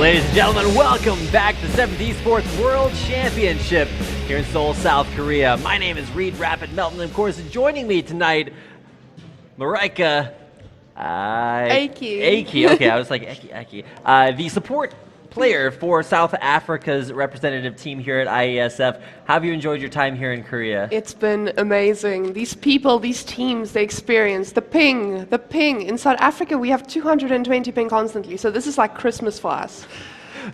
Ladies and gentlemen, welcome back to 7th Esports World Championship here in Seoul, South Korea. My name is Reed Rapid Melton, and of course, joining me tonight, Marika Aki. Okay, I was like Aki. The support player for South Africa's representative team here at IESF. How have you enjoyed your time here in Korea? It's been amazing. These people, these teams, they experience the ping. In South Africa, we have 220 ping constantly, so this is like Christmas for us.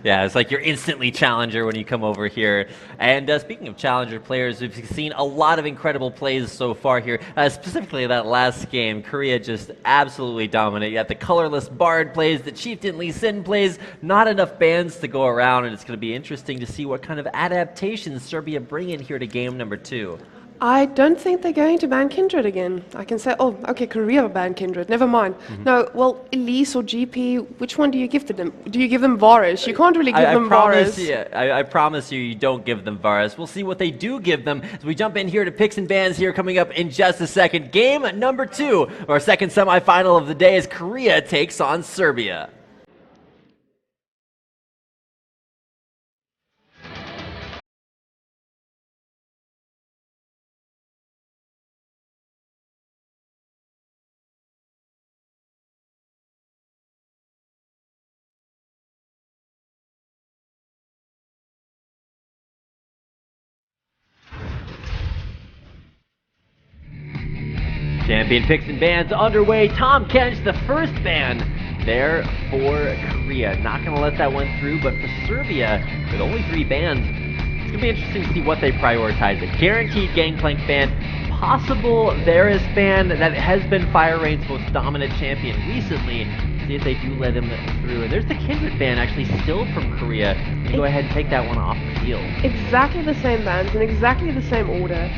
Yeah, it's like you're instantly challenger when you come over here. And speaking of challenger players, we've seen a lot of incredible plays so far here. Specifically that last game, Korea just absolutely dominant. You have the colorless Bard plays, the Chieftain Lee Sin plays, not enough bans to go around, and it's going to be interesting to see what kind of adaptations Serbia bring in here to game number 2. I don't think they're going to ban Kindred again. I can say, oh, okay, Korea banned Kindred, never mind. No, well, Elise or GP, which one do you give to them? Do you give them Varus? You can't really give them Varus. I promise you don't give them Varus. We'll see what they do give them as we jump in here to picks and bans here coming up in just a second. Game number 2, our second semifinal of the day, as Korea takes on Serbia. Champion picks and bans underway. Tom Kench, the first ban there for Korea. Not going to let that one through, but for Serbia, with only 3 bans, it's going to be interesting to see what they prioritize. A guaranteed Gangplank ban, possible Varus ban, that has been Fire Rain's most dominant champion recently. See if they do let him through. And there's the Kindred ban actually still from Korea. You go ahead and take that one off the field. Exactly the same bans in exactly the same order,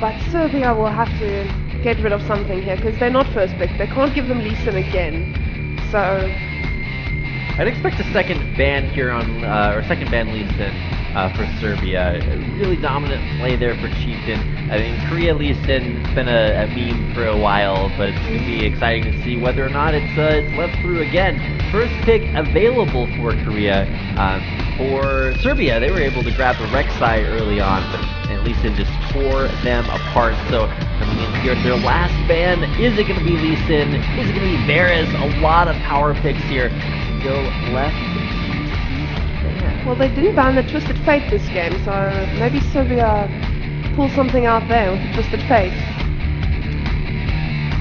but Serbia will have to get rid of something here, because they're not first pick. They can't give them Lee Sin again. So I'd expect a second ban here on, or second ban Lee Sin for Serbia. A really dominant play there for Chieftain. I mean, Korea Lee Sin's been a meme for a while, but it's going to be exciting to see whether or not it's left through again. First pick available for Korea. For Serbia, they were able to grab the Rek'Sai early on, but Lee Sin just tore them apart. So coming in here, their last ban, is it going to be Lee Sin? Is it going to be Varus? A lot of power picks here still left. well, they didn't ban the Twisted Fate this game, so maybe Serbia pull something out there with the Twisted Fate.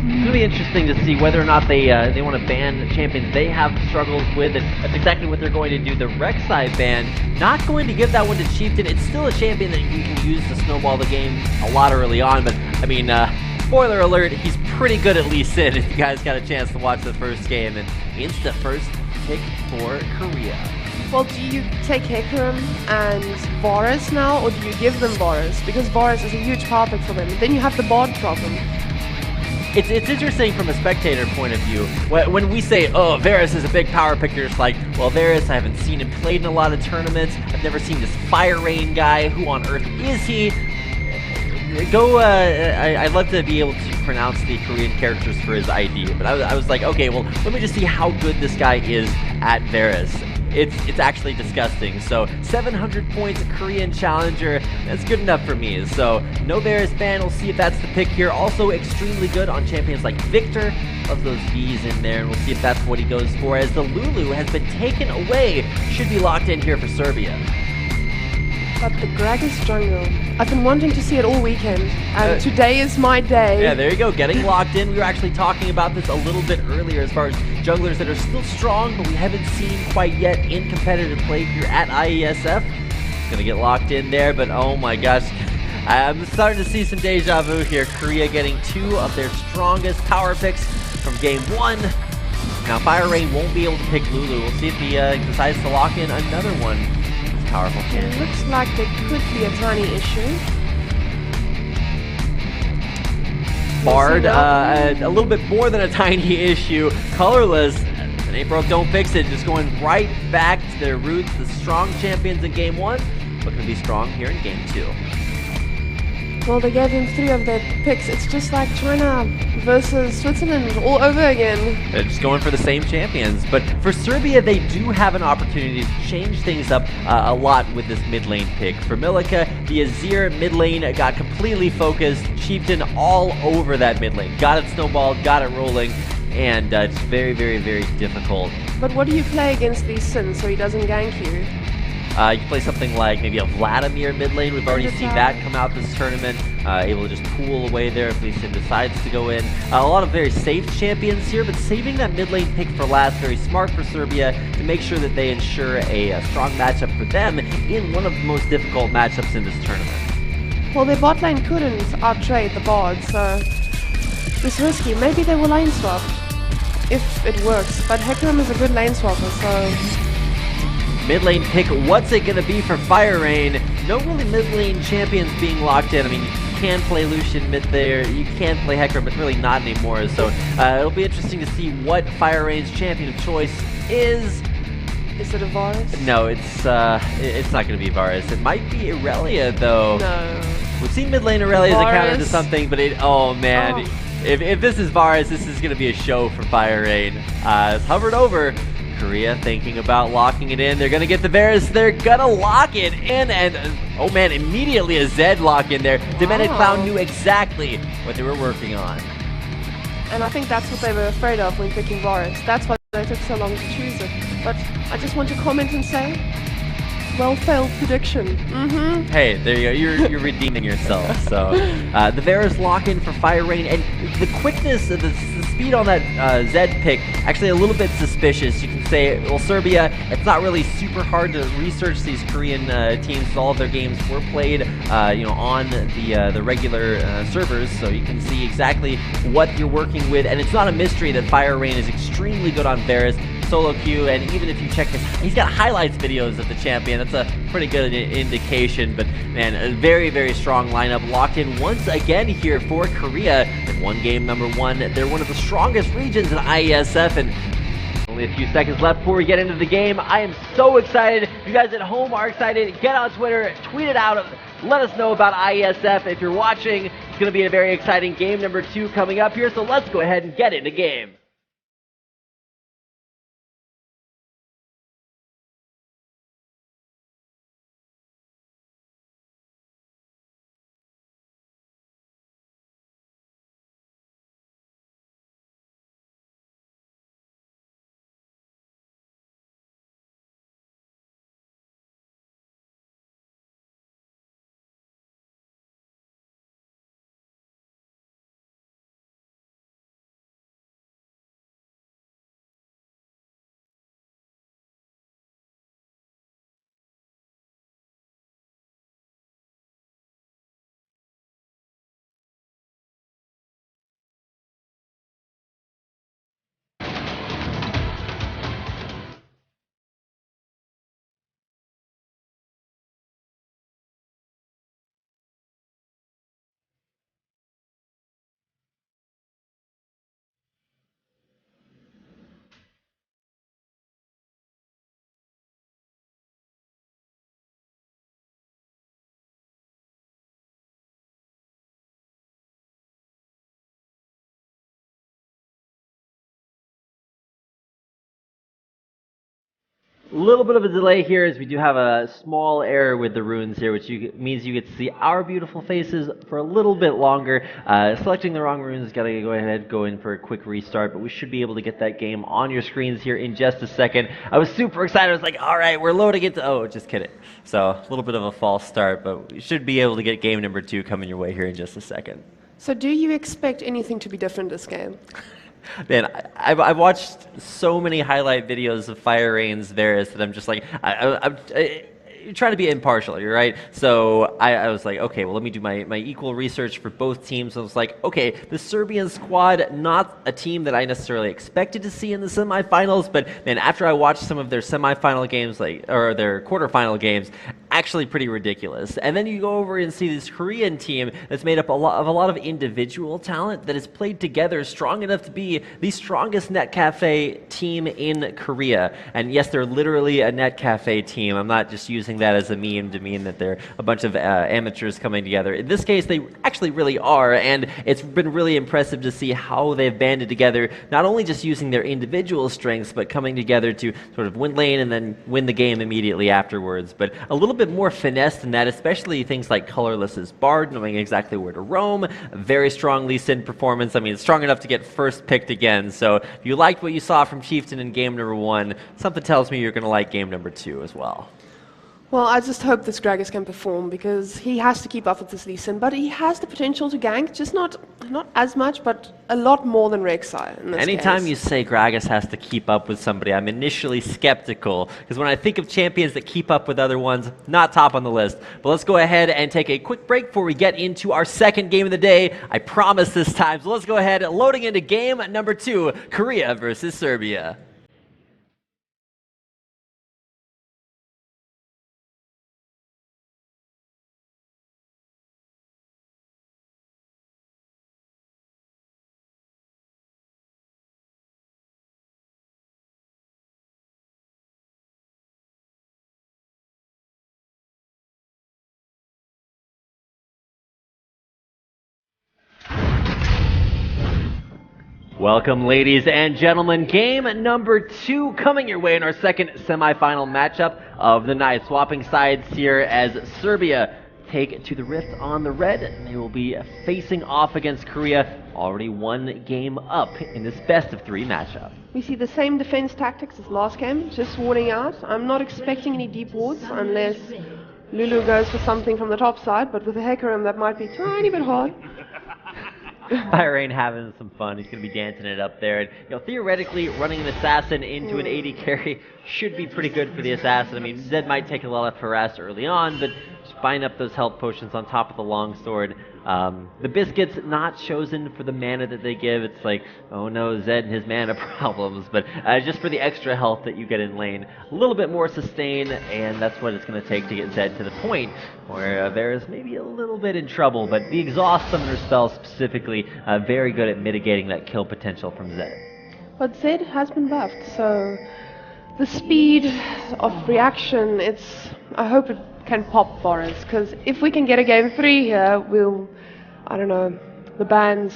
It's going to be interesting to see whether or not they want to ban the champions they have struggles with, and that's exactly what they're going to do. The Rek'Sai ban, not going to give that one to Chieftain. It's still a champion that you can use to snowball the game a lot early on, but I mean, spoiler alert, he's pretty good at Lee Sin if you guys got a chance to watch the first game, and insta first pick for Korea. Well, do you take Hecarim and Varus now, or do you give them Varus? Because Varus is a huge power pick for them. Then you have the Bard problem. It's interesting from a spectator point of view. When we say, oh, Varus is a big power picker, it's like, well, Varus, I haven't seen him played in a lot of tournaments. I've never seen this Fire Rain guy. Who on earth is he? I'd love to be able to pronounce the Korean characters for his ID, but I was like, okay, well, let me just see how good this guy is at Varus. It's actually disgusting. So 700 points, Korean challenger, that's good enough for me. So no Varus ban, we'll see if that's the pick here. Also extremely good on champions like Victor, of those V's in there, and we'll see if that's what he goes for, as the Lulu has been taken away. Should be locked in here for Serbia. But the Gragas jungle, I've been wanting to see it all weekend, and today is my day. Yeah, there you go, getting locked in. We were actually talking about this a little bit earlier as far as junglers that are still strong, but we haven't seen quite yet in competitive play here at IESF. Gonna get locked in there, but oh my gosh, I'm starting to see some deja vu here. Korea getting 2 of their strongest power picks from game 1. Now Fire Rain won't be able to pick Lulu. We'll see if he decides to lock in another one. Powerful champion. It looks like there could be a tiny issue. Bard, a little bit more than a tiny issue. Colorless, it ain't broke, don't fix it. Just going right back to their roots. The strong champions in game 1, looking to be strong here in game 2. Well, they gave him 3 of their picks. It's just like China versus Switzerland all over again. They're just going for the same champions. But for Serbia, they do have an opportunity to change things up a lot with this mid lane pick. For Milica, the Azir mid lane got completely focused. Chieftain all over that mid lane. Got it snowballed, got it rolling, and it's very, very, very difficult. But what do you play against these Sins so he doesn't gank you? You can play something like maybe a Vladimir mid lane. We've already seen that come out this tournament. Able to just pool away there if Lee Sin decides to go in. A lot of very safe champions here, but saving that mid lane pick for last, very smart for Serbia to make sure that they ensure a strong matchup for them in one of the most difficult matchups in this tournament. Well, their bot lane couldn't outtrade the Bard, so it's risky. Maybe they will lane swap if it works, but Hecarim is a good lane swapper, so... Mid lane pick, what's it going to be for Fire Rain? No really mid lane champions being locked in. I mean, you can play Lucian mid there, you can play Hecarim, but really not anymore. So it'll be interesting to see what Fire Rain's champion of choice is. Is it a Varus? No, it's not going to be Varus. It might be Irelia, though. No. We've seen mid lane Irelia as a counter to something, but oh man. Oh. If this is Varus, this is going to be a show for Fire Rain. It's hovered over. Korea thinking about locking it in. They're going to get the Varus. They're going to lock it in. And, oh man, immediately a Zed lock in there. Demented Clown knew exactly what they were working on. And I think that's what they were afraid of when picking Varus. That's why they took so long to choose it. But I just want to comment and say, well-failed prediction. Hey, there you go. You're redeeming yourself. So the Varus lock-in for Fire Rain, and the quickness, the speed on that Zed pick, actually a little bit suspicious. You can say, well, Serbia, it's not really super hard to research these Korean teams. All of their games were played, on the regular servers, so you can see exactly what you're working with. And it's not a mystery that Fire Rain is extremely good on Varus. Solo queue, and even if you check he's got highlights videos of the champion. That's a pretty good indication, but man, a very, very strong lineup locked in once again here for Korea. They've won game number 1. They're one of the strongest regions in IESF, and only a few seconds left before we get into the game. I am so excited. If you guys at home are excited, get on Twitter, tweet it out, let us know about IESF. If you're watching, it's going to be a very exciting game number 2 coming up here, so let's go ahead and get into game. A little bit of a delay here as we do have a small error with the runes here, which means you get to see our beautiful faces for a little bit longer. Selecting the wrong runes, got to go in for a quick restart, but we should be able to get that game on your screens here in just a second. I was super excited. I was like, all right, we're loading it. Oh, just kidding. So a little bit of a false start, but we should be able to get game number 2 coming your way here in just a second. So do you expect anything to be different this game? Man, I've watched so many highlight videos of Fire Rain's Varus that I'm just like, I'm trying to be impartial, you're right? So I was like, okay, well, let me do my equal research for both teams. I was like, okay, the Serbian squad, not a team that I necessarily expected to see in the semifinals, but then after I watched some of their semifinal games, or their quarterfinal games, actually pretty ridiculous. And then you go over and see this Korean team that's made up a lot of individual talent that has played together strong enough to be the strongest Netcafe team in Korea. And yes, they're literally a Netcafe team. I'm not just using that as a meme to mean that they're a bunch of amateurs coming together. In this case, they actually really are, and it's been really impressive to see how they've banded together, not only just using their individual strengths, but coming together to sort of win lane and then win the game immediately afterwards. But a little bit more finesse than that, especially things like Colorless's Bard, knowing exactly where to roam, a very strong Lee Sin performance. I mean, it's strong enough to get first picked again, so if you liked what you saw from Chieftain in game number 1, something tells me you're going to like game number 2 as well. Well, I just hope this Gragas can perform, because he has to keep up with this Lee Sin, but he has the potential to gank, just not as much, but a lot more than Rek'Sai in this Anytime case. you say Gragas has to keep up with somebody, I'm initially skeptical, because when I think of champions that keep up with other ones, not top on the list. But let's go ahead and take a quick break before we get into our second game of the day. I promise this time. So let's go ahead, loading into game number 2, Korea versus Serbia. Welcome, ladies and gentlemen. Game number 2 coming your way in our second semifinal matchup of the night. Swapping sides here as Serbia take to the Rift on the red. They will be facing off against Korea, already 1 game up in this best-of-3 matchup. We see the same defense tactics as last game, just warding out. I'm not expecting any deep wards unless Lulu goes for something from the top side, but with a Hecarim that might be a tiny bit hard. Byrain having some fun. He's going to be dancing it up there. And, theoretically, running an assassin into an AD carry should be pretty good for the assassin. I mean, Zed might take a lot of harass early on, but just buying up those health potions on top of the longsword. The Biscuits not chosen for the mana that they give. It's like, oh no, Zed and his mana problems. But just for the extra health that you get in lane, a little bit more sustain, and that's what it's going to take to get Zed to the point where Varus maybe a little bit in trouble. But the Exhaust Summoner spell specifically, very good at mitigating that kill potential from Zed. But Zed has been buffed, so the speed of reaction, I hope it can pop for us, because if we can get a game 3 here, I don't know, the bans,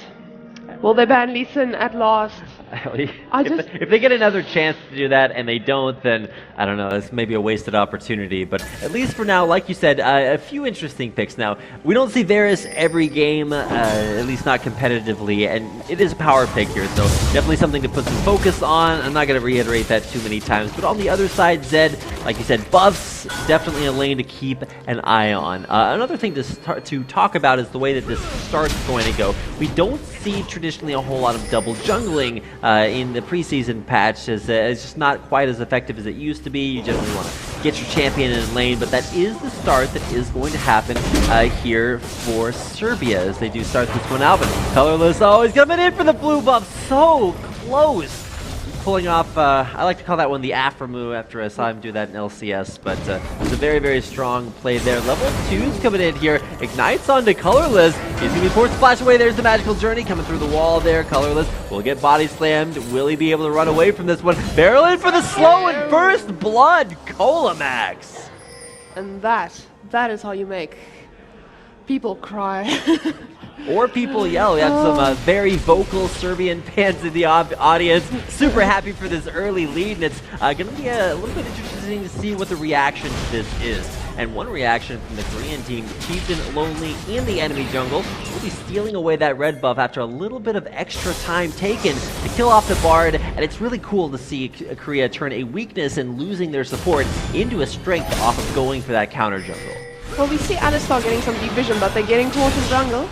will they ban Lee Sin at last? If they get another chance to do that and they don't, then I don't know, it's maybe a wasted opportunity. But at least for now, like you said, a few interesting picks. Now, we don't see Varus every game, at least not competitively, and it is a power pick here, so definitely something to put some focus on. I'm not going to reiterate that too many times, but on the other side, Zed, like you said, buffs, definitely a lane to keep an eye on. Another thing to talk about is the way that this start's going to go. We don't see traditionally a whole lot of double jungling in the preseason patch, as it's just not quite as effective as it used to be. You generally want to get your champion in lane, but that is the start that is going to happen here for Serbia as they do start this one out. But Colorless always coming in for the blue buff, so close. Pulling off, I like to call that one the Afro move after I saw him do that in LCS, but it's a very, very strong play there. Level 2's coming in here, ignites onto Colorless. He's going to be forced to flash away. There's the magical journey coming through the wall there. Colorless will get body slammed. Will he be able to run away from this one? Barrel in for the slow and first blood, Colamax. And that is how you make people cry. Or people yell. We have some very vocal Serbian fans in the audience. Super happy for this early lead, and it's going to be a little bit interesting to see what the reaction to this is. And one reaction from the Korean team, Chieftain Lonely in the enemy jungle, will be stealing away that red buff after a little bit of extra time taken to kill off the Bard, and it's really cool to see Korea turn a weakness and losing their support into a strength off of going for that counter jungle. Well, we see Alistar getting some deep vision, but they're getting caught in jungle.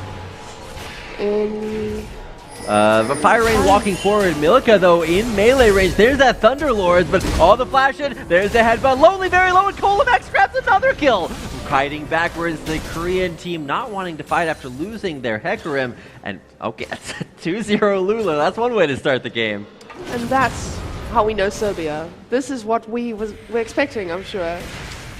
The Fire Rain walking forward. Milka, though, in melee range. There's that Thunderlords, but all the flashing. There's the headbutt. Lonely very low, and Colamax grabs another kill. Kiting backwards, the Korean team not wanting to fight after losing their Hecarim. And, okay, that's 2-0 Lula. That's one way to start the game. And that's how we know Serbia. This is what we're expecting, I'm sure.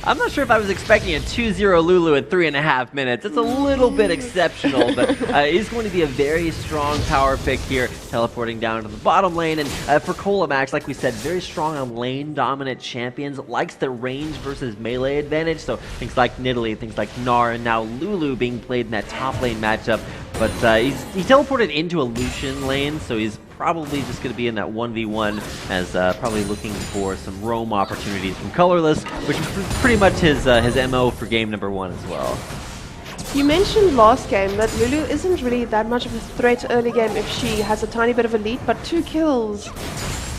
I'm not sure if I was expecting a 2-0 Lulu in 3.5 minutes. It's a little bit exceptional, but it's going to be a very strong power pick here, teleporting down to the bottom lane. And for Colamax, like we said, very strong on lane-dominant champions, likes the range versus melee advantage, so things like Nidalee, things like Gnar, and now Lulu being played in that top lane matchup. But he teleported into a Lucian lane, so he's probably just going to be in that 1v1 as probably looking for some roam opportunities from Colorless, which is pretty much his MO for game number 1 as well. You mentioned last game that Lulu isn't really that much of a threat early game if she has a tiny bit of a lead, but 2 kills,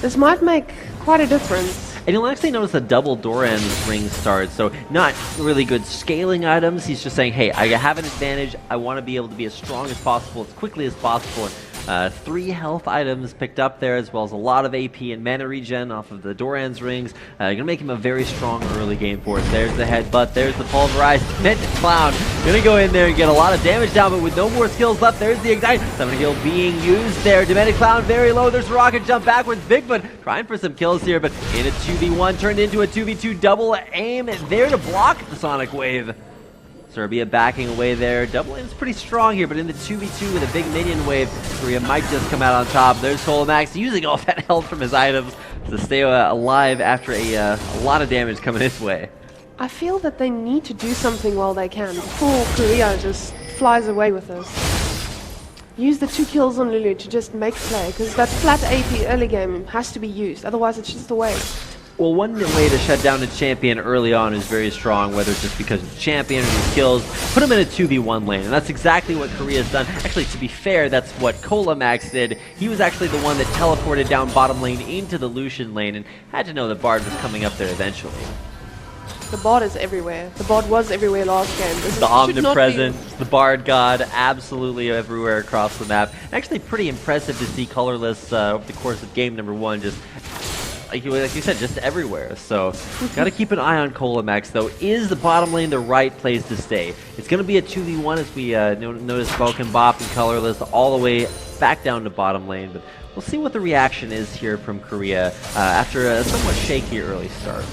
this might make quite a difference. And you'll actually notice a double Doran's ring start, so not really good scaling items. He's just saying, hey, I have an advantage. I want to be able to be as strong as possible, as quickly as possible. 3 health items picked up there, as well as a lot of AP and mana regen off of the Doran's rings. Going to make him a very strong early game for us. There's the headbutt, there's the pulverized Demented Clown. Going to go in there and get a lot of damage down, but with no more skills left, there's the Ignite. Summoning Guild being used there. Demented Clown very low. There's a rocket jump backwards. Bigfoot trying for some kills here, but in a 2v1 turned into a 2v2 double aim there to block the Sonic Wave. Serbia backing away there. Double aim's pretty strong here, but in the 2v2 with a big minion wave, Korea might just come out on top. There's Colamax using all that health from his items to stay alive after a lot of damage coming his way. I feel that they need to do something while they can before Korea just flies away with this. Use the 2 kills on Lulu to just make play, because that flat AP early game has to be used, otherwise it's just a waste. Well, one way to shut down a champion early on is very strong, whether it's just because of the champion or his skills. Put him in a 2v1 lane, and that's exactly what Korea's done. Actually, to be fair, that's what Colamax did. He was actually the one that teleported down bottom lane into the Lucian lane and had to know that Bard was coming up there eventually. The Bard is everywhere. The Bard was everywhere last game. The omnipresent, the Bard god, absolutely everywhere across the map. Actually pretty impressive to see Colorless over the course of game number 1 just... like you said, just everywhere. So, got to keep an eye on Colamax, though. Is the bottom lane the right place to stay? It's going to be a 2v1 as we notice Vulcan Bop and Colorless all the way back down to bottom lane. But we'll see what the reaction is here from Korea after a somewhat shaky early start.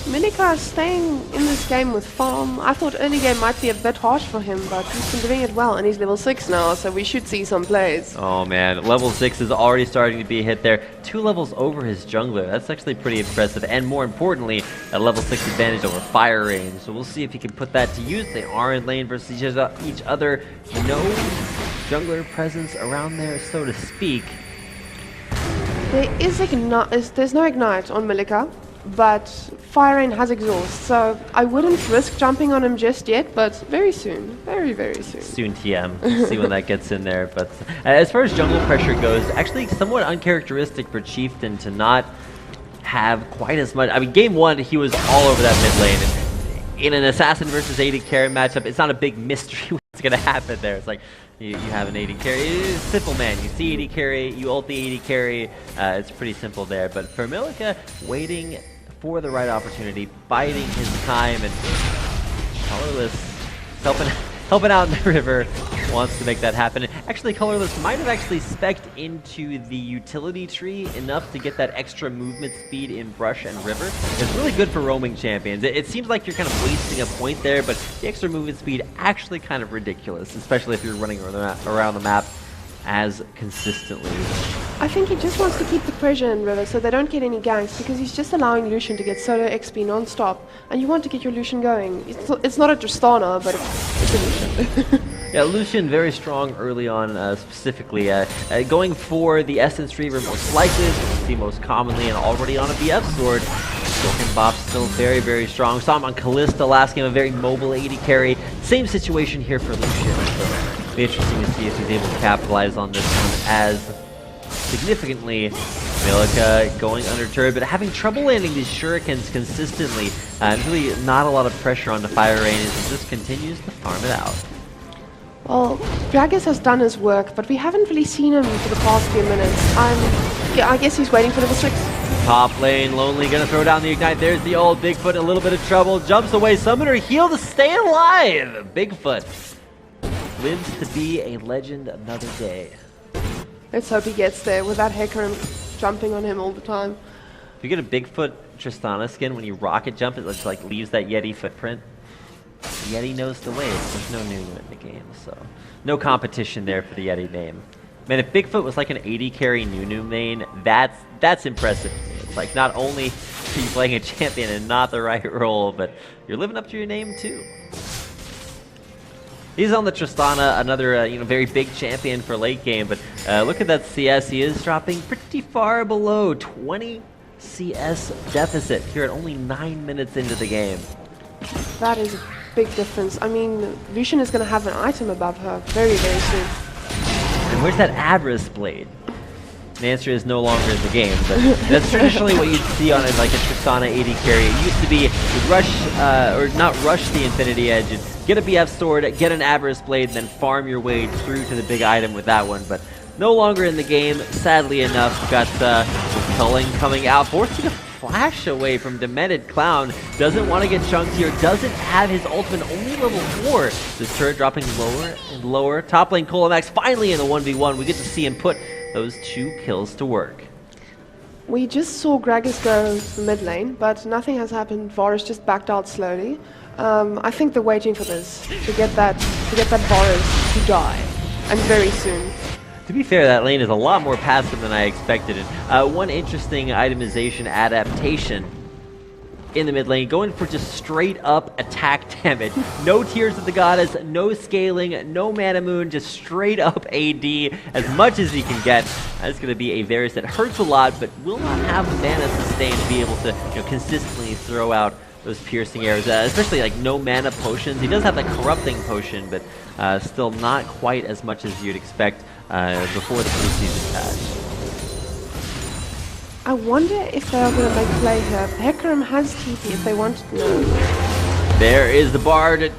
Milika is staying in this game with farm. I thought early game might be a bit harsh for him, but he's been doing it well, and he's level 6 now, so we should see some plays. Oh man, level 6 is already starting to be hit there. 2 levels over his jungler. That's actually pretty impressive, and more importantly, a level 6 advantage over fire range. So we'll see if he can put that to use. They are in lane versus each other. No jungler presence around there, so to speak. There's no ignite on Milika, but Fire Rain has exhaust, so I wouldn't risk jumping on him just yet, but very soon. Very, very soon. Soon TM. See when that gets in there. But as far as jungle pressure goes, actually somewhat uncharacteristic for Chieftain to not have quite as much. I mean, game 1, he was all over that mid lane. And in an Assassin versus AD carry matchup, it's not a big mystery what's going to happen there. It's like, you have an AD carry. It's simple, man. You see AD carry, you ult the AD carry. It's pretty simple there. But for Milika, waiting for the right opportunity, biding his time, and Colorless helping out in the river, wants to make that happen. And actually, Colorless might have actually specced into the utility tree enough to get that extra movement speed in brush and river. It's really good for roaming champions. It seems like you're kind of wasting a point there, but the extra movement speed actually kind of ridiculous, especially if you're running around the map as consistently. I think he just wants to keep the pressure in river so they don't get any ganks, because he's just allowing Lucian to get solo XP non-stop, and you want to get your Lucian going. It's not a Tristana, but it's a Lucian. Yeah, Lucian very strong early on, specifically. Going for the Essence Reaver most likely, as we see most commonly, and already on a BF sword. Vulcan Bop still very, very strong. Saw him on Callista last game, a very mobile AD carry. Same situation here for Lucian. So it'll be interesting to see if he's able to capitalize on this one as significantly. Milika going undeterred, but having trouble landing these shurikens consistently. Really not a lot of pressure on the fire range as he just continues to farm it out. Well, Dragus has done his work, but we haven't really seen him for the past few minutes. I guess he's waiting for level 6. Top lane, Lonely gonna throw down the Ignite. There's the old Bigfoot in a little bit of trouble. Jumps away, Summoner heal to stay alive. Bigfoot lives to be a legend another day. Let's hope he gets there with that Hecarim jumping on him all the time. If you get a Bigfoot Tristana skin, when you rocket jump, it just like leaves that Yeti footprint. The Yeti knows the way. There's no Nunu in the game, so no competition there for the Yeti name. Man, if Bigfoot was like an 80 carry Nunu main, that's impressive to me. It's like not only are you playing a champion and not the right role, but you're living up to your name too. He's on the Tristana, another very big champion for late game, but look at that CS. He is dropping pretty far below 20 CS deficit here at only 9 minutes into the game. That is a big difference. I mean, Lucian is going to have an item above her very, very soon. And where's that Avarice Blade? The answer is no longer in the game, but that's traditionally what you'd see on like a Tristana 80 carry. It used to be you'd rush, or not rush the Infinity Edge, and get a BF sword, get an Avarice Blade, and then farm your way through to the big item with that one. But no longer in the game, sadly enough. We've got Culling coming out, forcing a flash away from Demented Clown. Doesn't want to get chunked here, doesn't have his ultimate, only level 4. This turret dropping lower and lower. Top lane Colamax finally in the 1v1. We get to see him put those 2 kills to work. We just saw Gragas go to the mid lane, but nothing has happened. Varus just backed out slowly. I think they're waiting for this, to get that Varus to die, and very soon. To be fair, that lane is a lot more passive than I expected. And one interesting itemization adaptation in the mid lane, going for just straight up attack damage. No Tears of the Goddess, no scaling, no Mana Moon, just straight up AD as much as he can get. That's going to be a Varus that hurts a lot, but will not have the mana sustain to be able to consistently throw out those piercing arrows, especially like no mana potions. He does have that corrupting potion, but still not quite as much as you'd expect before the preseason patch. I wonder if they are going to make play here. Hecarim has TP if they want to know. There is the Bard.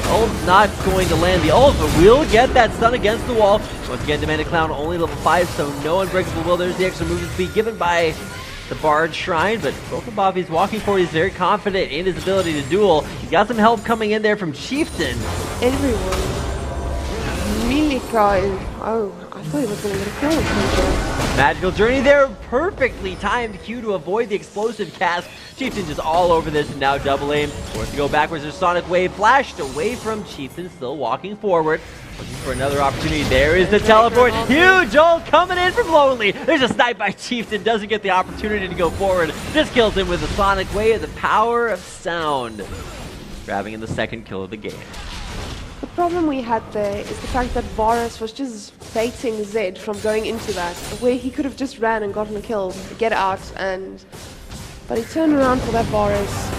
Ult not going to land the ult, but will get that stun against the wall. Once again, Demented Clown only level 5, so no unbreakable will. There's the extra movement speed given by the Bard Shrine, but Bob, he's walking forward. He's very confident in his ability to duel. He's got some help coming in there from Chieftain. Everyone. Milika is... Oh, I thought he was going to get a kill. Magical Journey there, perfectly timed Q to avoid the explosive cast. Chieftain just all over this, and now double aim. Forced to go backwards, there's Sonic Wave, flashed away from Chieftain, still walking forward. Looking for another opportunity, there is the teleport. Huge ult coming in from Lonely. There's a snipe by Chieftain, doesn't get the opportunity to go forward. Just kills him with the Sonic Wave, the power of sound. Grabbing in the second kill of the game. The problem we had there is the fact that Varus was just baiting Zed from going into that, where he could have just ran and gotten a kill, get out, but he turned around for that Varus.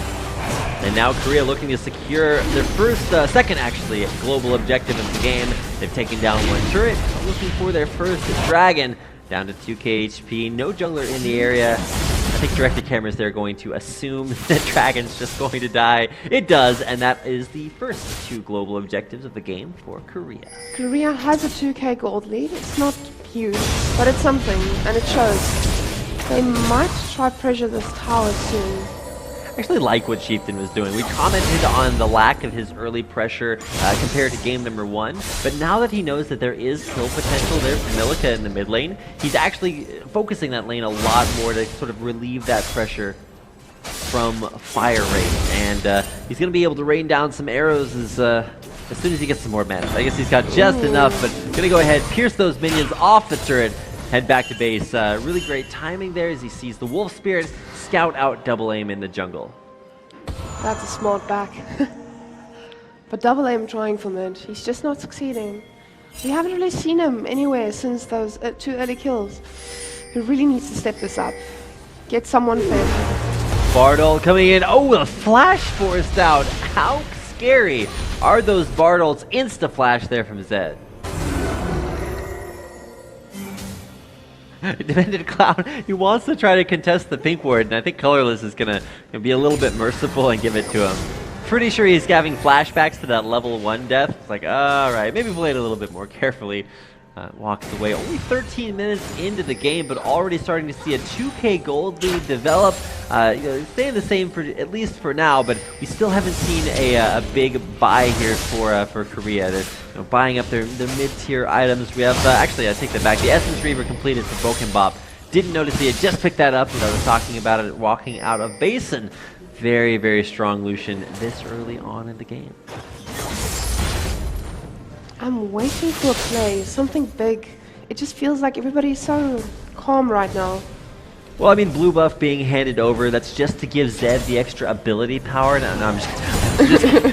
And now Korea looking to secure their second actually, global objective of the game. They've taken down one turret, looking for their first dragon. Down to 2k HP, no jungler in the area. I think directed cameras, they're going to assume that Dragon's just going to die. It does, and that is the first 2 global objectives of the game for Korea. Korea has a 2k gold lead. It's not huge, but it's something, and it shows. They might try pressure this tower soon. I actually like what Chieftain was doing. We commented on the lack of his early pressure compared to game number 1, but now that he knows that there is kill potential there for Milika in the mid lane, he's actually focusing that lane a lot more to sort of relieve that pressure from Fire Rate, and he's going to be able to rain down some arrows as soon as he gets some more mana. I guess he's got just enough, but going to go ahead, pierce those minions off the turret, head back to base. Really great timing there as he sees the Wolf Spirit scout out double aim in the jungle. That's a smart back. But double aim trying for mid. He's just not succeeding. We haven't really seen him anywhere since those 2 early kills. He really needs to step this up. Get someone fed. Bardol coming in. Oh, a flash forced out. How scary are those Bardols? Insta flash there from Zed. Demented Clown, he wants to try to contest the pink ward, and I think Colorless is gonna be a little bit merciful and give it to him. Pretty sure he's having flashbacks to that level 1 death. It's like, alright, maybe play it a little bit more carefully. Walks away. Only 13 minutes into the game, but already starting to see a 2k gold lead develop. Staying the same for at least for now, but we still haven't seen a big buy here for Korea. They're buying up their mid-tier items. We have actually, I take that back. The Essence Reaver completed for Bokenbop didn't notice he had just picked that up as I was talking about it walking out of basin. Very, very strong Lucian this early on in the game. I'm waiting for a play, something big. It just feels like everybody's so calm right now. Well, I mean, blue buff being handed over, that's just to give Zed the extra ability power. No, I'm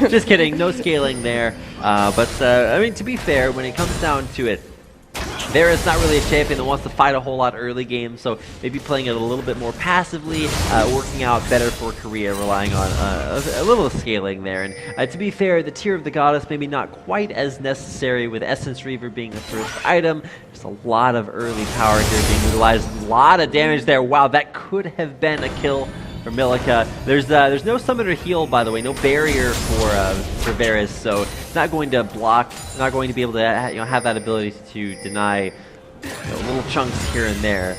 just kidding. No scaling there. I mean, to be fair, when it comes down to it, Varus not really a champion that wants to fight a whole lot early game, so maybe playing it a little bit more passively, working out better for Korea, relying on a little scaling there. And to be fair, the Tear of the Goddess maybe not quite as necessary with Essence Reaver being the first item. Just a lot of early power here being utilized. A lot of damage there. Wow, that could have been a kill for Milica. There's no summoner heal, by the way, no barrier for Varus, so it's not going to block, not going to be able to have that ability to deny little chunks here and there.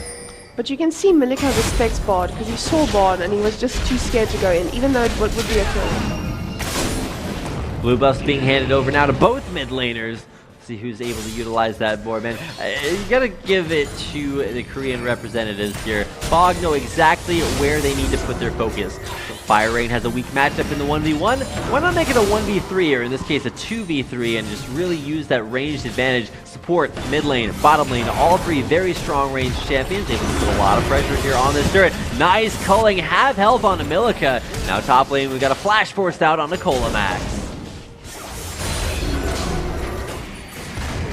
But you can see Milica respects Bard because he saw Bard and he was just too scared to go in, even though it would be a kill. Blue buffs being handed over now to both mid laners. See who's able to utilize that more, man. You gotta give it to the Korean representatives here. Fog know exactly where they need to put their focus. So Fire Rain has a weak matchup in the 1v1. Why not make it a 1v3, or in this case a 2v3, and just really use that ranged advantage? Support, mid lane, bottom lane, all three very strong ranged champions, able to put a lot of pressure here on this turret. Nice culling, half health on Milica. Now top lane, we've got a flash forced out on Nicola Max.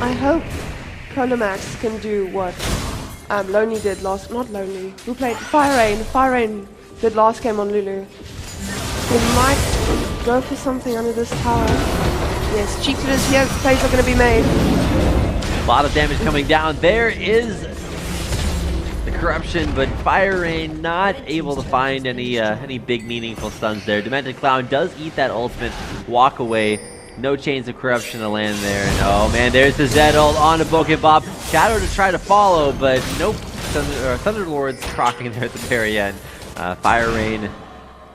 I hope Colamax can do what Lonely did last... Not Lonely. Who played? Fire Rain. Fire Rain did last game on Lulu. He might go for something under this tower. Yes, Chieftain is here. Plays are going to be made. A lot of damage coming down. There is the corruption, but Fire Rain not able to find any big meaningful stuns there. Demented Clown does eat that ultimate, walk away. No chains of corruption to land there. And oh man, there's the Zed ult on a Pokebop. Shadow to try to follow, but nope. Thunderlord's proccing there at the very end. Fire Rain.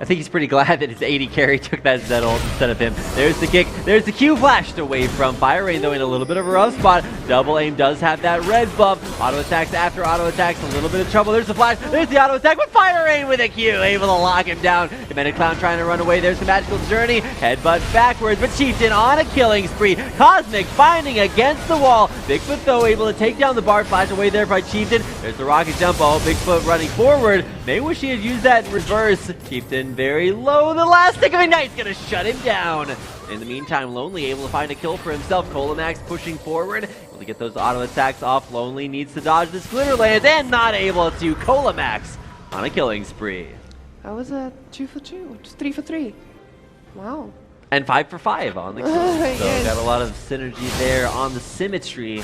I think he's pretty glad that his 80 carry took that Zed ult instead of him. There's the kick. There's the Q flashed away from Fire Rain, though in a little bit of a rough spot. Double aim does have that red buff. Auto attacks after auto attacks. A little bit of trouble. There's the flash. There's the auto attack with Fire Rain with a Q. Able to lock him down. Demented Clown trying to run away. There's the magical journey. Headbutt backwards, but Chieftain on a killing spree. Cosmic finding against the wall. Bigfoot, though, able to take down the bar. Flash away there by Chieftain. There's the rocket jump. Oh, Bigfoot running forward. May wish he had used that in reverse. Chieftain very low. The last stick of Ignite's gonna shut him down. In the meantime, Lonely able to find a kill for himself. Colamax pushing forward. Able to get those auto attacks off. Lonely needs to dodge this Glitter Lance and not able to. Colamax on a killing spree. That was a 2 for 2. 3 for 3. Wow. And 5 for 5 on the kill. So yes. Got a lot of synergy there on the symmetry.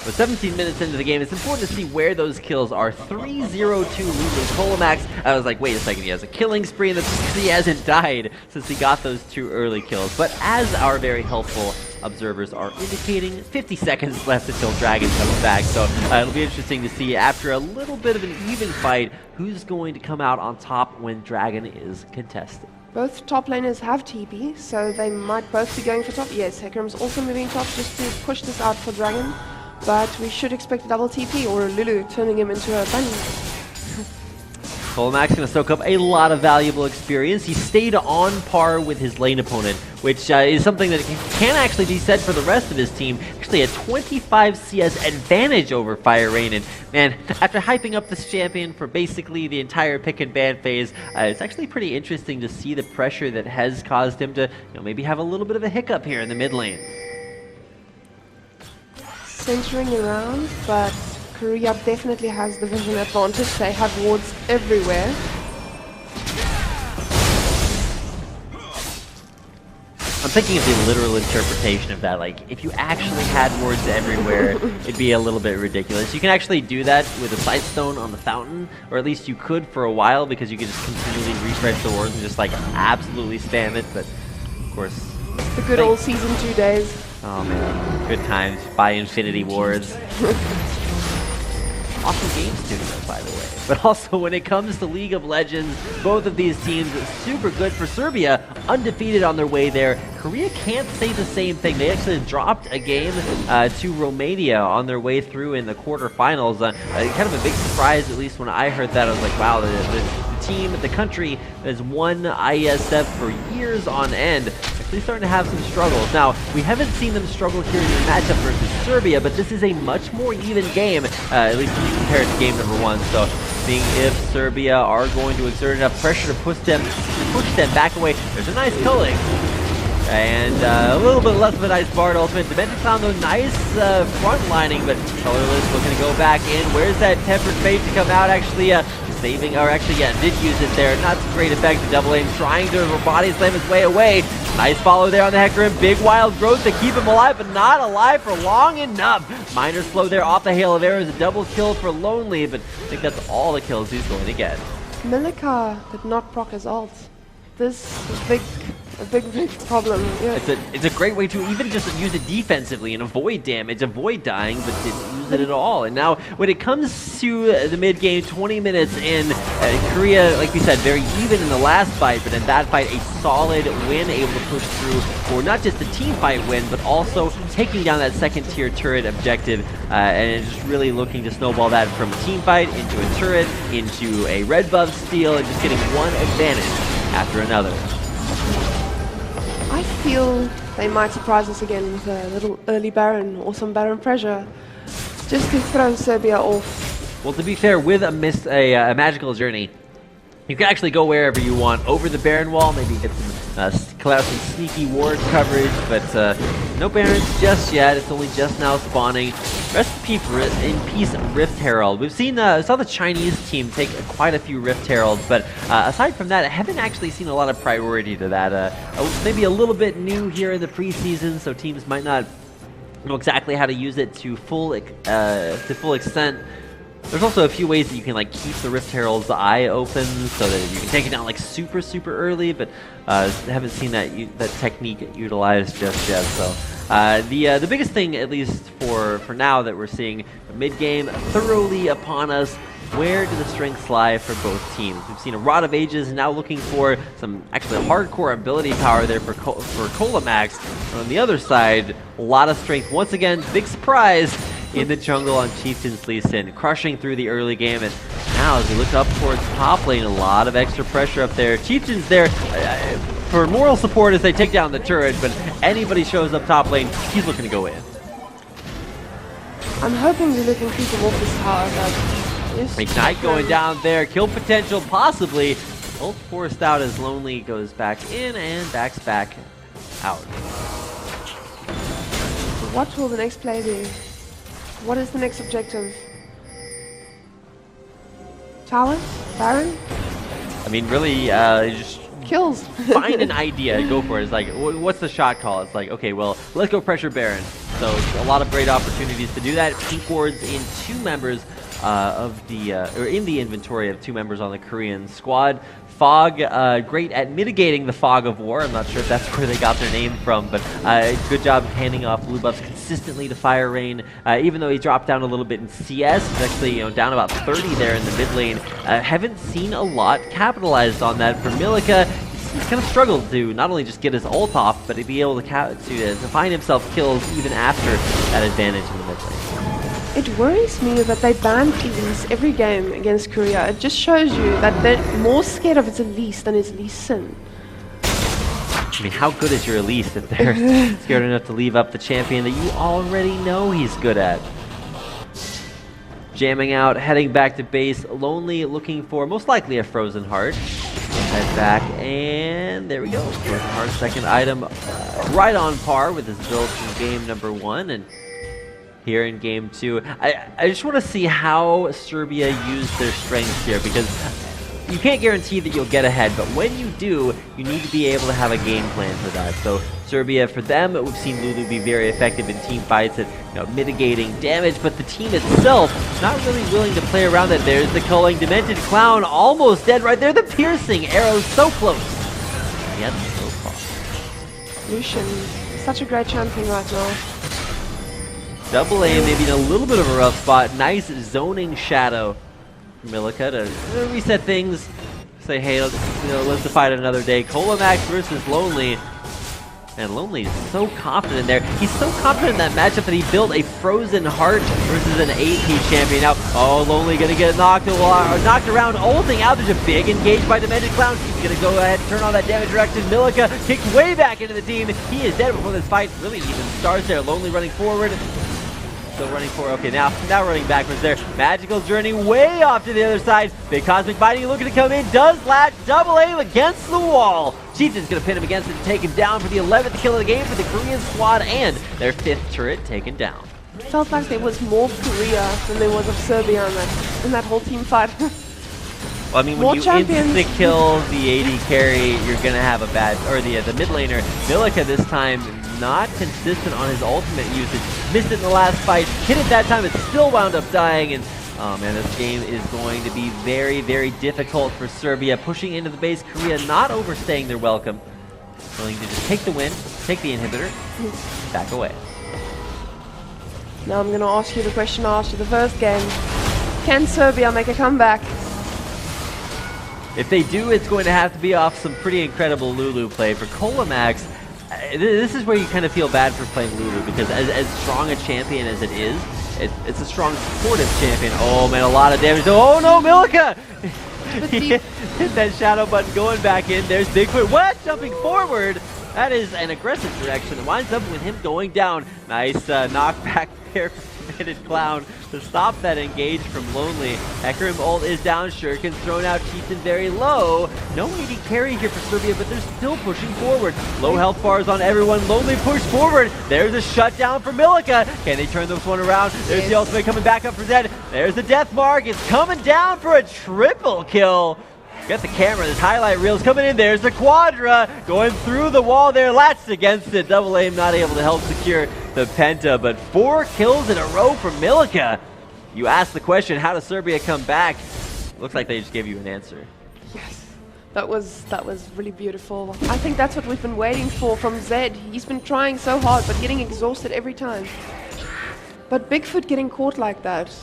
But 17 minutes into the game, it's important to see where those kills are. 3-0-2 losing Colamax. I was like, wait a second, he has a killing spree, and that's because he hasn't died since he got those 2 early kills. But as our very helpful observers are indicating, 50 seconds left until Dragon comes back. So it'll be interesting to see, after a little bit of an even fight, who's going to come out on top when Dragon is contested. Both top laners have TP, so they might both be going for top. Yes, Hecarim's also moving top just to push this out for Dragon. But we should expect a double TP or a Lulu turning him into a bunny. Colamax going to soak up a lot of valuable experience. He stayed on par with his lane opponent, which is something that can actually be said for the rest of his team. Actually a 25 CS advantage over Fire Rain. And man, after hyping up this champion for basically the entire pick and ban phase, it's actually pretty interesting to see the pressure that has caused him to maybe have a little bit of a hiccup here in the mid lane. Centering around, but Korea definitely has the vision advantage. They have wards everywhere. I'm thinking of the literal interpretation of that. Like, if you actually had wards everywhere, it'd be a little bit ridiculous. You can actually do that with a Sightstone on the fountain, or at least you could for a while, because you could just continually refresh the wards and just like absolutely spam it. But of course, The good old season 2 days. Oh man, good times. Buy Infinity Wards. Awesome game studio, by the way. But also, when it comes to League of Legends, both of these teams super good. For Serbia, undefeated on their way there. Korea can't say the same thing. They actually dropped a game to Romania on their way through in the quarterfinals. Kind of a big surprise, at least when I heard that. I was like, wow, the team, the country that has won IESF for years on end, actually starting to have some struggles. Now, we haven't seen them struggle here in the matchup versus Serbia, but this is a much more even game, at least when you compare it to game number 1. So, seeing if Serbia are going to exert enough pressure to push them back away. There's a nice culling. And a little bit less of a nice Bard ultimate. Demented Clown, though, nice front lining, but Colorless looking to go back in. Where's that Tempered Fate to come out? Actually, saving, or actually, yeah, did use it there. Not some great effect. The double aim trying to body slam his way away. Nice follow there on the Hecarim. Big wild growth to keep him alive, but not alive for long enough. Minor slow there off the hail of arrows. A double kill for Lonely, but I think that's all the kills he's going to get. Milika did not proc his ult. This is a big problem. Yeah. It's a great way to even just use it defensively and avoid damage, avoid dying, but didn't use it at all. And now, when it comes to the mid game, 20 minutes in, Korea, like we said, very even in the last fight, but in that fight, a solid win, able to push through for not just the team fight win, but also taking down that second tier turret objective, and just really looking to snowball that from a team fight into a turret, into a red buff steal, and just getting one advantage after another. I feel they might surprise us again with a little early Baron or some Baron pressure, just to throw Serbia off. Well, to be fair, with a magical journey, you can actually go wherever you want over the Baron wall, maybe get some some sneaky ward coverage, but no Barons just yet. It's only just now spawning. Rest in peace, Rift Herald. We've seen, saw the Chinese team take quite a few Rift Heralds, but aside from that, I haven't actually seen a lot of priority to that. Maybe a little bit new here in the preseason, so teams might not know exactly how to use it to full extent. There's also a few ways that you can like keep the Rift Herald's eye open so that you can take it down like super early, but haven't seen that technique utilized just yet. So the biggest thing, at least for now, that we're seeing mid game thoroughly upon us. Where do the strengths lie for both teams? We've seen a Rod of Ages now looking for some actually hardcore ability power there for Colamax. On the other side, a lot of strength. Once again, big surprise in the jungle on Chieftain's Lee Sin, crushing through the early game. And now as we look up towards top lane, a lot of extra pressure up there. Chieftain's there for moral support as they take down the turret, but anybody shows up top lane, he's looking to go in. I'm hoping Lulu can keep him off this tower, but... Ignite going down there, kill potential possibly. Ult forced out as Lonely goes back in and backs back out. What will the next play be? What is the next objective? Tower? Baron? I mean, really, just kills. Find an idea, go for it. It's like, what's the shot call? It's like, okay, well, let's go pressure Baron. So a lot of great opportunities to do that. Pink wards in 2 members or in the inventory of 2 members on the Korean squad. Fog, great at mitigating the fog of war. I'm not sure if that's where they got their name from, but good job handing off blue buffs consistently to Fire Rain. Even though he dropped down a little bit in CS, he's actually down about 30 there in the mid lane. Haven't seen a lot capitalized on that for Milika. He's kind of struggled to not only just get his ult off, but to be able to find himself kills even after that advantage in the mid lane. It worries me that they ban Elise every game against Korea. It just shows you that they're more scared of its Elise than its Lee Sin. I mean, how good is your Elise if they're scared enough to leave up the champion that you already know he's good at? Jamming out, heading back to base. Lonely looking for most likely a Frozen Heart. Head back, and there we go. Frozen Heart, second item, right on par with his build from game number 1. And here in game 2, I just want to see how Serbia used their strengths here, because you can't guarantee that you'll get ahead, but when you do, you need to be able to have a game plan for that. So Serbia, for them, we've seen Lulu be very effective in team fights at mitigating damage, but the team itself not really willing to play around that. There's the culling, Demented Clown almost dead right there. The piercing arrow so close, yet so far. Lucian, such a great champion right now. Double aim, maybe in a little bit of a rough spot. Nice zoning shadow from Milica to reset things. Say, hey, let's fight another day. Colamax versus Lonely. And Lonely is so confident there. He's so confident in that matchup that he built a Frozen Heart versus an AP champion. Now, oh, Lonely gonna get knocked around, ulting out. There's a big engage by Demented Clown. He's gonna go ahead and turn on that damage reduction. Milica kicked way back into the team. He is dead before this fight really even starts there. Lonely running forward. Still running forward. Okay, now running backwards there. Magical's journey way off to the other side. Big Cosmic Biting looking to come in. Does latch. Double aim against the wall. Chieftain's going to pin him against it and take him down for the 11th kill of the game for the Korean squad and their 5th turret taken down. It felt like there was more of Korea than there was of Serbia in that whole team fight. Well, I mean, when more you champions. insta-kill the AD carry, you're going to have a bad... Or the mid laner. Milica this time not consistent on his ultimate usage. Missed it in the last fight. Hit it that time. It still wound up dying. And oh man, this game is going to be very, very difficult for Serbia. Pushing into the base, Korea not overstaying their welcome. Willing to just take the win, take the inhibitor, back away. Now I'm going to ask you the question I asked you the first game. Can Serbia make a comeback? If they do, it's going to have to be off some pretty incredible Lulu play. For Colamax, this is where you kind of feel bad for playing Lulu, because as strong a champion as it is, it's a strong supportive champion. Oh man, a lot of damage. Oh no, Milica! Hit that shadow button going back in. There's Bigfoot West jumping forward. That is an aggressive direction. It winds up with him going down. Nice knockback there from Committed Clown to stop that engage from Lonely. Hecarim ult is down. Shuriken's thrown out. Chieftain very low. No AD carry here for Serbia, but they're still pushing forward. Low health bars on everyone. Lonely push forward. There's a shutdown for Milica. Can they turn this one around? There's the ultimate coming back up for Zed. There's the death mark. It's coming down for a triple kill. Get the camera, this highlight reel's coming in. There's the Quadra going through the wall there, latched against it. Double aim not able to help secure the Penta, but 4 kills in a row for Milica. You asked the question, how does Serbia come back? Looks like they just gave you an answer. Yes, that was really beautiful. I think that's what we've been waiting for from Zed. He's been trying so hard, but getting exhausted every time. But Bigfoot getting caught like that.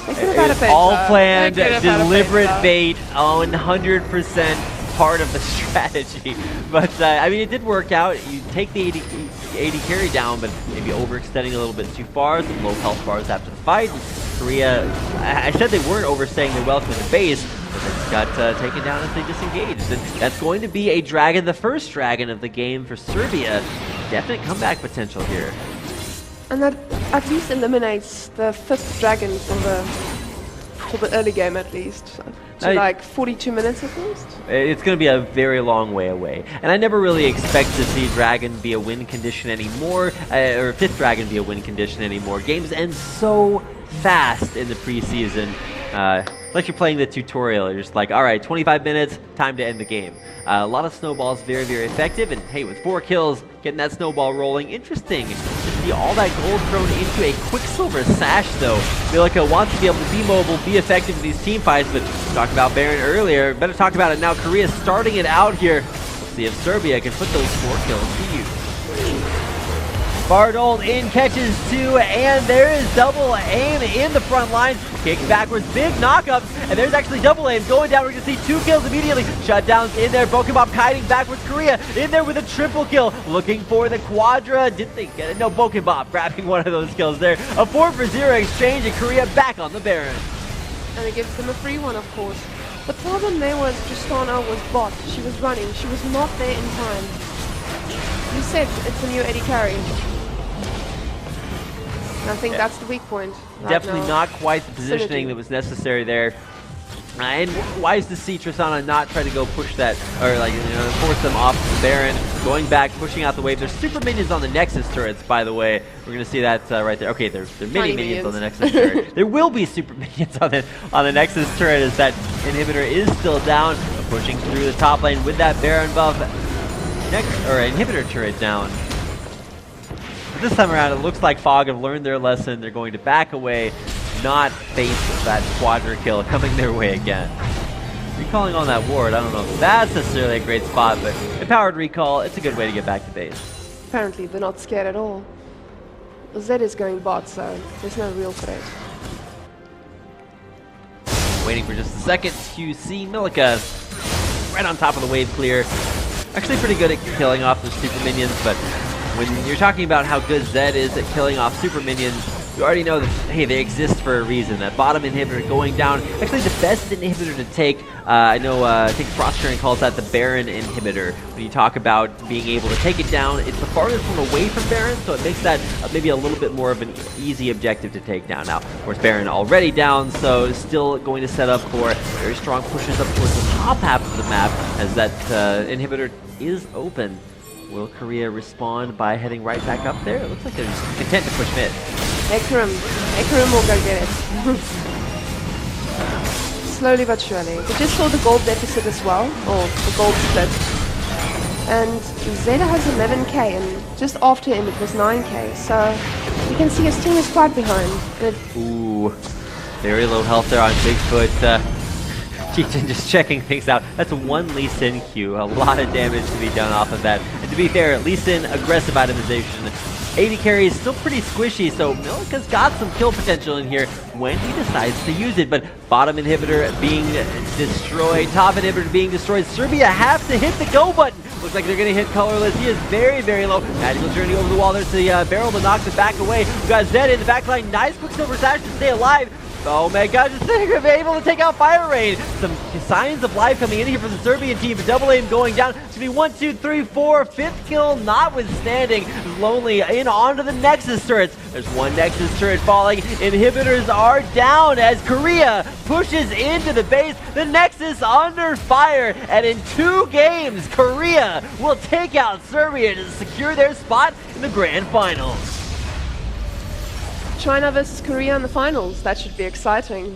It's all planned, deliberate bait, 100% part of the strategy. But, I mean, it did work out. You take the AD carry down, but maybe overextending a little bit too far. Some low health bars after the fight. Korea, I said they weren't overstaying their welcome in the base, but they just got taken down as they disengaged. And that's going to be a dragon, the first dragon of the game for Serbia. Definite comeback potential here. And that at least eliminates the 5th dragon for the early game at least. So like 42 minutes at least? It's going to be a very long way away. And I never really expect to see dragon be a win condition anymore, or 5th dragon be a win condition anymore. Games end so fast in the preseason. Like you're playing the tutorial, you're just like, all right, 25 minutes, time to end the game. A lot of snowballs, very, very effective. And hey, with 4 kills, getting that snowball rolling, interesting to see all that gold thrown into a Quicksilver Sash, though. Milica wants to be able to be mobile, be effective in these team fights, but we talked about Baron earlier. Better talk about it now. Korea's starting it out here. Let's see if Serbia can put those 4 kills to use. Bardold in, catches 2, and there is double aim in the front line. Kick backwards, big knockups, and there's actually double aim going down. We're going to see 2 kills immediately. Shutdowns in there, Pokemon kiting backwards. Korea in there with a triple kill, looking for the Quadra. Didn't they get it? No, Pokemon grabbing one of those kills there. A 4-for-0 exchange, and Korea back on the Baron. And it gives them a free one, of course. The problem there was Justana was bot. She was running. She was not there in time. You said it's a new AD carry. I think that's the weak point. Definitely not quite the positioning that was necessary there. And wise to see Tristana not try to go push that, or like, you know, force them off the Baron. Going back, pushing out the wave. There's super minions on the Nexus turrets, by the way. We're going to see that right there. Okay, there's mini minions on the Nexus turret. There will be super minions on the Nexus turret as that inhibitor is still down. Pushing through the top lane with that Baron buff. Inhibitor turret down. This time around, it looks like Fog have learned their lesson. They're going to back away, not face that Quadra kill coming their way again. Recalling on that ward, I don't know if that's necessarily a great spot, but empowered recall, it's a good way to get back to base. Apparently, they're not scared at all. Zed is going bot, so there's no real threat. Waiting for just a second to see Milika right on top of the wave clear. Actually pretty good at killing off the super minions, but when you're talking about how good Zed is at killing off super minions, you already know that, hey, they exist for a reason. That bottom inhibitor going down, actually the best inhibitor to take, I think Frost Current calls that the Baron inhibitor. When you talk about being able to take it down, it's the farthest one away from Baron, so it makes that maybe a little bit more of an easy objective to take down. Now, of course, Baron already down, so still going to set up for very strong pushes up towards the top half of the map, as that inhibitor is open. Will Korea respond by heading right back up there? It looks like they're just content to push mid. Ekram will go get it. Slowly but surely. We just saw the gold deficit as well, or the gold split. And Zeta has 11k, and just after him it was 9k, so you can see his team is quite behind. Ooh, very low health there on Bigfoot. Cheechin just checking things out. That's one Lee Sin Q. A lot of damage to be done off of that. And to be fair, Lee Sin, aggressive itemization. AD carry is still pretty squishy, so Milika's got some kill potential in here when he decides to use it. But bottom inhibitor being destroyed, top inhibitor being destroyed. Serbia have to hit the go button. Looks like they're going to hit colorless. He is very, very low. Magical journey over the wall. There's the barrel that knocks it back away. We got Zed in the backline. Nice Quicksilver Sash to stay alive. Oh my god, just able to take out Fire Rain. Some signs of life coming in here for the Serbian team, but double aim going down. It's gonna be 1, 2, 3, 4, fifth kill notwithstanding. Lonely in onto the Nexus turrets. There's one Nexus turret falling. Inhibitors are down as Korea pushes into the base. The Nexus under fire, and in 2 games, Korea will take out Serbia to secure their spot in the grand finals. China versus Korea in the finals. That should be exciting.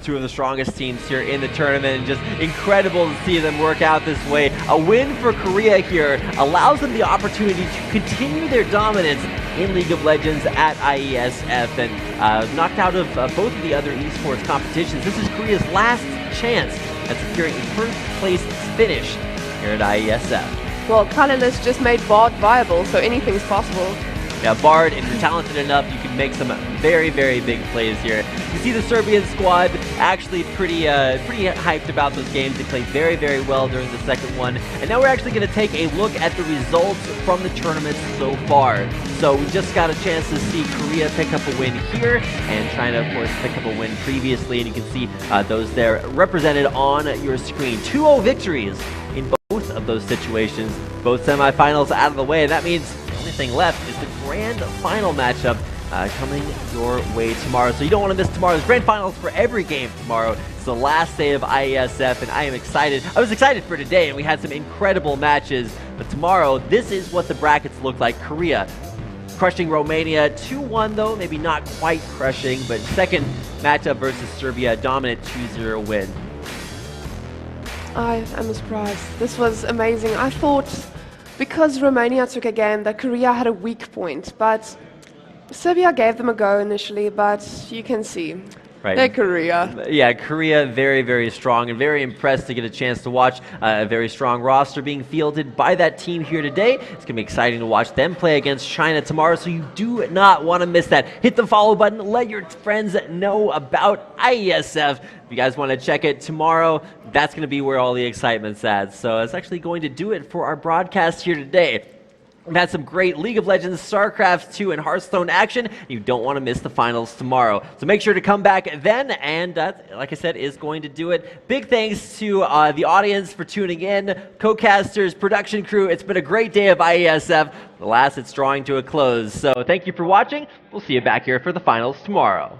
2 of the strongest teams here in the tournament, and just incredible to see them work out this way. A win for Korea here allows them the opportunity to continue their dominance in League of Legends at IESF, and knocked out of both of the other esports competitions. This is Korea's last chance at securing a first place finish here at IESF. Well, Kalilis just made Bard viable, so anything's possible. Yeah, Bard, if you're talented enough, you can make some very, very big plays here. You see the Serbian squad actually pretty hyped about those games. They played very, very well during the second one. And now we're actually going to take a look at the results from the tournament so far. So we just got a chance to see Korea pick up a win here, and China, of course, pick up a win previously. And you can see those there represented on your screen. 2-0 victories in both of those situations. Both semifinals out of the way. And that means the only thing left is the grand final matchup coming your way tomorrow. So you don't want to miss tomorrow's grand finals for every game tomorrow. It's the last day of IESF, and I am excited. I was excited for today, and we had some incredible matches. But tomorrow, this is what the brackets look like. Korea crushing Romania 2-1 though, maybe not quite crushing, but second matchup versus Serbia, dominant 2-0 win. I'm surprised. This was amazing. I thought because Romania took a game that Korea had a weak point, but Serbia gave them a go initially, but you can see. Right. They're Korea. Yeah, Korea very, very strong, and very impressed to get a chance to watch a very strong roster being fielded by that team here today. It's going to be exciting to watch them play against China tomorrow, so you do not want to miss that. Hit the follow button, let your friends know about IESF. If you guys want to check it tomorrow, that's going to be where all the excitement's at. So it's actually going to do it for our broadcast here today. We've had some great League of Legends, StarCraft 2, and Hearthstone action. You don't want to miss the finals tomorrow. So make sure to come back then, and that, like I said, is going to do it. Big thanks to the audience for tuning in, co-casters, production crew. It's been a great day of IESF. Alas, it's drawing to a close. So thank you for watching. We'll see you back here for the finals tomorrow.